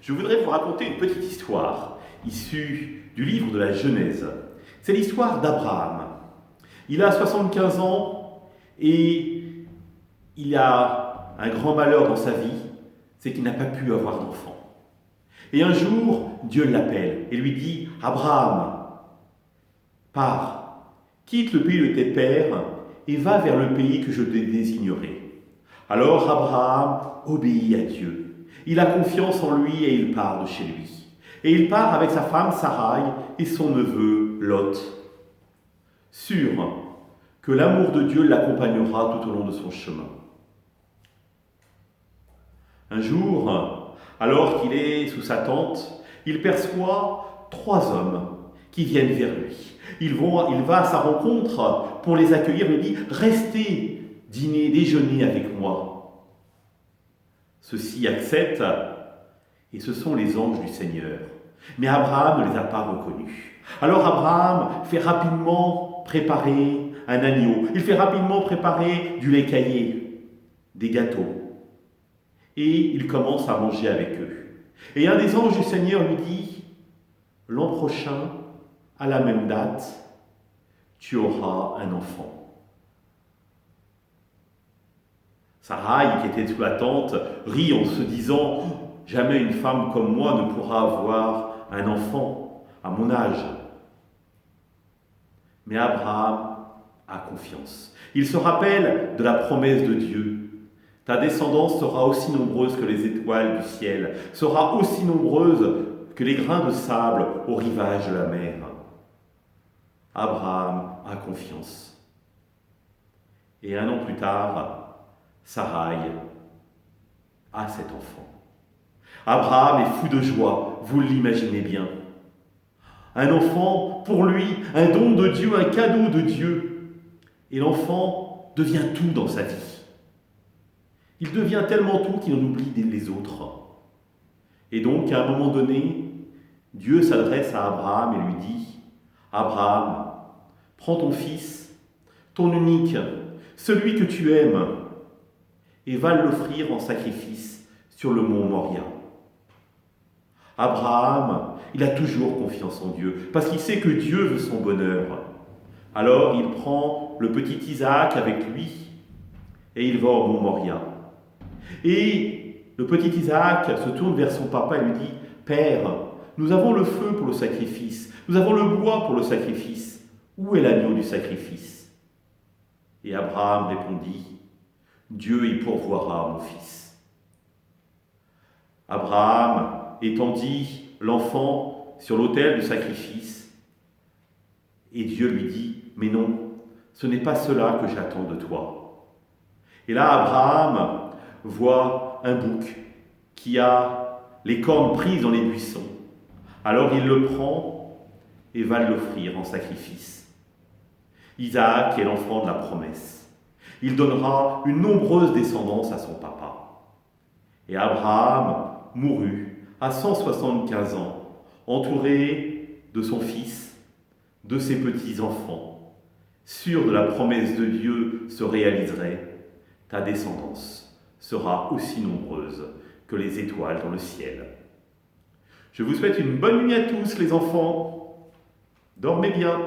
Je voudrais vous raconter une petite histoire issue du livre de la Genèse. C'est l'histoire d'Abraham. Il a 75 ans et il a un grand malheur dans sa vie, c'est qu'il n'a pas pu avoir d'enfant. Et un jour, Dieu l'appelle et lui dit « Abraham, pars, quitte le pays de tes pères et va vers le pays que je te désignerai. » Alors Abraham obéit à Dieu. Il a confiance en lui et il part de chez lui. Et il part avec sa femme Sarai et son neveu Lot, sûr que l'amour de Dieu l'accompagnera tout au long de son chemin. Un jour, alors qu'il est sous sa tente, il perçoit 3 hommes qui viennent vers lui. Il va à sa rencontre pour les accueillir et dit « Restez, dîner, déjeuner avec moi ». Ceux-ci acceptent et ce sont les anges du Seigneur. Mais Abraham ne les a pas reconnus. Alors Abraham fait rapidement préparer un agneau. Il fait rapidement préparer du lait caillé, des gâteaux. Et il commence à manger avec eux. Et un des anges du Seigneur lui dit « L'an prochain, à la même date, tu auras un enfant. » Sarai, qui était sous la tente, rit en se disant « Jamais une femme comme moi ne pourra avoir un enfant à mon âge. » Mais Abraham a confiance. Il se rappelle de la promesse de Dieu. « Ta descendance sera aussi nombreuse que les étoiles du ciel, sera aussi nombreuse que les grains de sable au rivage de la mer. » Abraham a confiance. Et 1 an plus tard, Sarai a cet enfant. Abraham est fou de joie, vous l'imaginez bien. Un enfant, pour lui, un don de Dieu, un cadeau de Dieu. Et l'enfant devient tout dans sa vie. Il devient tellement tout qu'il en oublie les autres. Et donc, à un moment donné, Dieu s'adresse à Abraham et lui dit « Abraham, prends ton fils, ton unique, celui que tu aimes, et va l'offrir en sacrifice sur le mont Moria. » Abraham, il a toujours confiance en Dieu, parce qu'il sait que Dieu veut son bonheur. Alors il prend le petit Isaac avec lui, et il va au mont Moria. Et le petit Isaac se tourne vers son papa et lui dit « Père, nous avons le feu pour le sacrifice, nous avons le bois pour le sacrifice. Où est l'agneau du sacrifice ?» Et Abraham répondit « Dieu y pourvoira, mon fils. » Abraham étendit l'enfant sur l'autel du sacrifice et Dieu lui dit « Mais non, ce n'est pas cela que j'attends de toi. » Et là, Abraham voit un bouc qui a les cornes prises dans les buissons. Alors il le prend et va l'offrir en sacrifice. Isaac est l'enfant de la promesse. Il donnera une nombreuse descendance à son papa. Et Abraham mourut à 175 ans, entouré de son fils, de ses petits-enfants, sûr de la promesse de Dieu se réaliserait. Ta descendance sera aussi nombreuse que les étoiles dans le ciel. Je vous souhaite une bonne nuit à tous les enfants. Dormez bien.